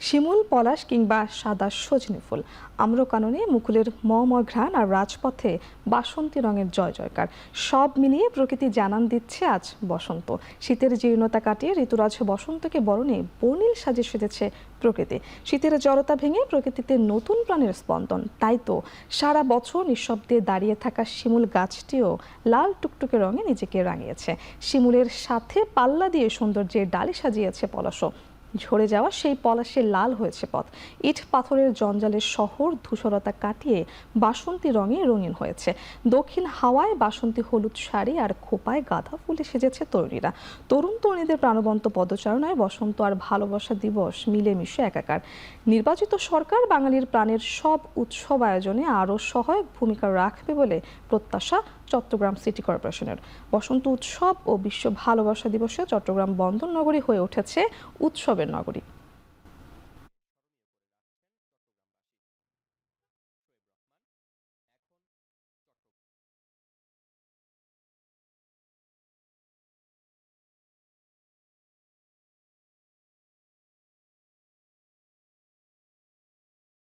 শিমুল, পলাশ কিংবা সাদা সজনে ফুল, আম্রকাননে মুকুলের ময় ঘ্রাণ আর রাজপথে বাসন্তী রঙের জয় জয়কার, সব মিলিয়ে প্রকৃতি জানান দিচ্ছে আজ বসন্ত। শীতের জীর্ণতা কাটিয়ে ঋতুরাজ বসন্তকে বরণে বর্ণিল সাজে সেজেছে প্রকৃতি। শীতের জড়তা ভেঙে প্রকৃতিতে নতুন প্রাণের স্পন্দন। তাই তো সারা বছর নিঃশব্দে দাঁড়িয়ে থাকা শিমুল গাছটিও লাল টুকটুকে রঙে নিজেকে রাঙিয়েছে। শিমুলের সাথে পাল্লা দিয়ে সৌন্দর্যের ডালি সাজিয়েছে পলাশও। ঝরে যাওয়া সেই পলাশে লাল হয়েছে পথ। ইট পাথরের জঞ্জালের শহর ধূসরতা কাটিয়ে বাসন্তী রঙে রঙিন হয়েছে। দক্ষিণ হাওয়ায় বাসন্তী হলুদ শাড়ি আর খোপায় গাঁদা ফুলে সেজেছে তরুণীরা। তরুণ তরুণীদের প্রাণবন্ত পদচারণায় বসন্ত আর ভালোবাসা দিবস মিলেমিশে একাকার। নির্বাচিত সরকার বাঙালির প্রাণের সব উৎসব আয়োজনে আরও সহায়ক ভূমিকা রাখবে বলে প্রত্যাশা চট্টগ্রাম সিটি কর্পোরেশনের। বসন্ত উৎসব ও বিশ্ব ভালোবাসা দিবসে চট্টগ্রাম বন্দর নগরী হয়ে উঠেছে উৎসবের নগরী।